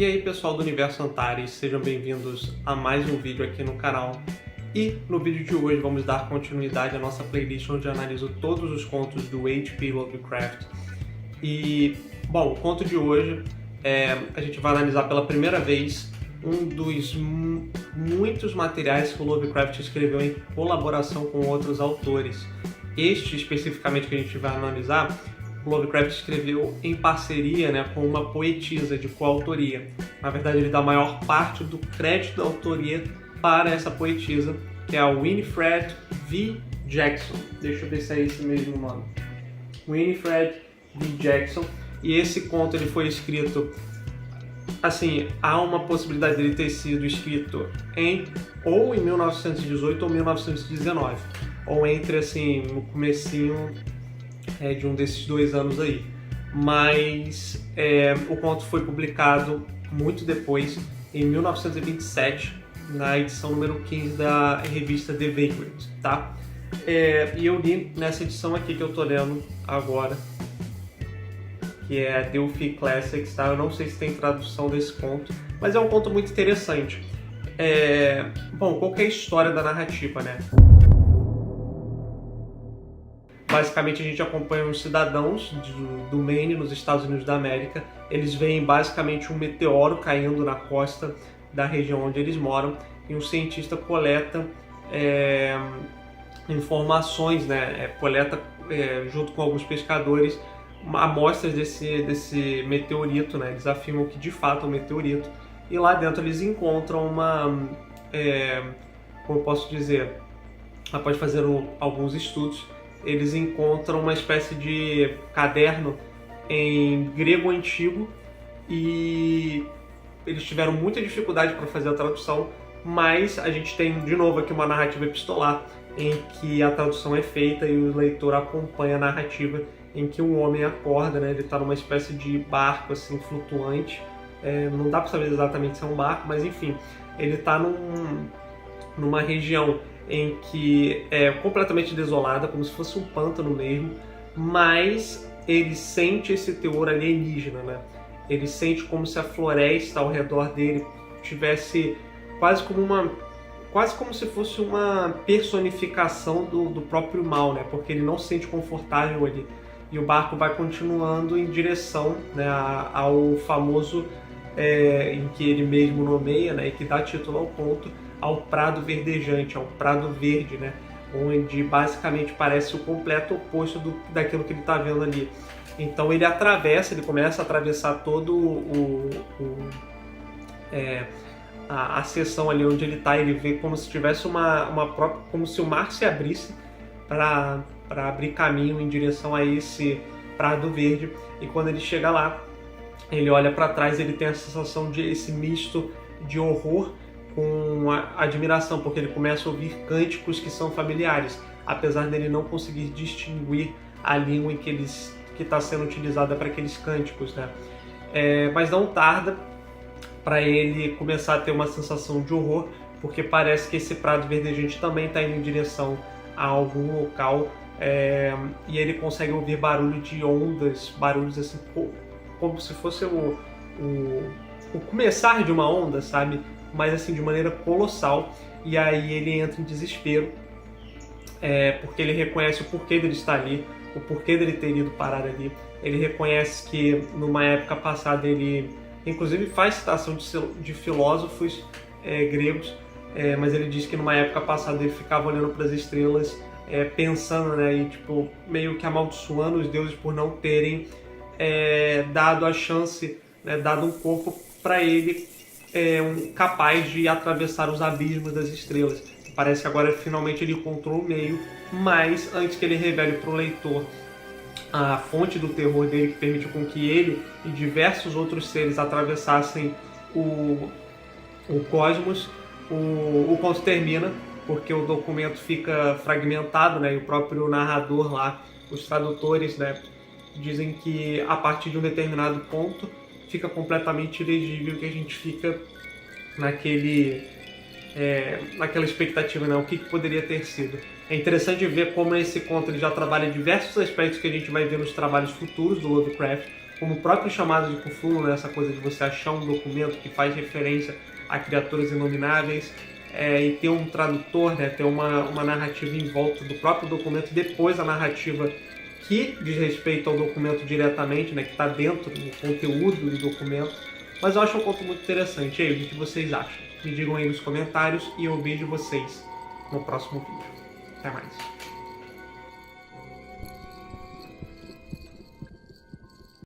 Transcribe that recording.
E aí pessoal do Universo Antares, sejam bem-vindos a mais um vídeo aqui no canal. E no vídeo de hoje vamos dar continuidade à nossa playlist onde eu analiso todos os contos do H.P. Lovecraft. E, bom, o conto de hoje a gente vai analisar pela primeira vez um dos muitos materiais que o Lovecraft escreveu em colaboração com outros autores. Este especificamente que a gente vai analisar, o Lovecraft escreveu em parceria, com uma poetisa de coautoria. Na verdade, ele dá a maior parte do crédito da autoria para essa poetisa, que é a Winifred V. Jackson. Deixa eu ver se é esse mesmo nome. Winifred V. Jackson. E esse conto ele foi escrito, assim, há uma possibilidade dele ter sido escrito ou em 1918 ou 1919, ou entre, assim, no comecinho de um desses dois anos aí. Mas o conto foi publicado muito depois, em 1927, na edição número 15 da revista The Vagrant, tá? E eu li nessa edição aqui que eu tô lendo agora, que é a Delphi Classics, tá? Eu não sei se tem tradução desse conto, mas é um conto muito interessante. Bom, qual que é a história da narrativa, né? Basicamente a gente acompanha uns cidadãos do Maine, nos Estados Unidos da América. Eles veem basicamente um meteoro caindo na costa da região onde eles moram, e um cientista coleta informações, coleta junto com alguns pescadores amostras desse meteorito, Eles afirmam que de fato é um meteorito, e lá dentro eles encontram como eu posso dizer, após fazer alguns estudos, eles encontram uma espécie de caderno em grego antigo, e eles tiveram muita dificuldade para fazer a tradução, mas a gente tem de novo aqui uma narrativa epistolar em que a tradução é feita e o leitor acompanha a narrativa em que um homem acorda, ele está numa espécie de barco assim flutuante, não dá para saber exatamente se é um barco, mas enfim, ele está numa região em que é completamente desolada, como se fosse um pântano mesmo, mas ele sente esse teor alienígena, Ele sente como se a floresta ao redor dele tivesse quase como se fosse uma personificação do próprio mal, Porque ele não se sente confortável ali. E o barco vai continuando em direção, ao famoso, em que ele mesmo nomeia, e que dá título ao conto, ao prado verdejante, ao prado verde, onde basicamente parece o completo oposto daquilo que ele está vendo ali. Então ele começa a atravessar todo a seção ali onde ele está. Ele vê como se tivesse como se o mar se abrisse para abrir caminho em direção a esse prado verde. E quando ele chega lá, ele olha para trás, ele tem a sensação de esse misto de horror com admiração, porque ele começa a ouvir cânticos que são familiares, apesar dele não conseguir distinguir a língua em que está sendo utilizada para aqueles cânticos, Mas não tarda para ele começar a ter uma sensação de horror, porque parece que esse prado verdejante também está indo em direção a algum local, e ele consegue ouvir barulho de ondas, barulhos assim, como se fosse o começar de uma onda, sabe? Mas assim, de maneira colossal. E aí ele entra em desespero, porque ele reconhece o porquê dele estar ali, o porquê dele ter ido parar ali. Ele reconhece que numa época passada ele, inclusive, faz citação de filósofos gregos, mas ele diz que numa época passada ele ficava olhando para as estrelas, pensando, e tipo, meio que amaldiçoando os deuses por não terem dado a chance, dado um corpo para ele capaz de atravessar os abismos das estrelas. Parece que agora finalmente ele encontrou o meio, mas antes que ele revele para o leitor a fonte do terror dele, que permitiu com que ele e diversos outros seres atravessassem o cosmos, o conto termina, porque o documento fica fragmentado, e o próprio narrador lá, os tradutores, dizem que a partir de um determinado ponto fica completamente ilegível, que a gente fica naquela expectativa, o que poderia ter sido. É interessante ver como esse conto ele já trabalha diversos aspectos que a gente vai ver nos trabalhos futuros do Lovecraft, como o próprio Chamado de Cthulhu, né, essa coisa de você achar um documento que faz referência a criaturas inomináveis, e ter um tradutor, né, ter uma narrativa em volta do próprio documento e depois a narrativa que diz respeito ao documento diretamente, né, que está dentro do conteúdo do documento. Mas eu acho um conto muito interessante. E aí, o que vocês acham? Me digam aí nos comentários e eu vejo vocês no próximo vídeo. Até mais.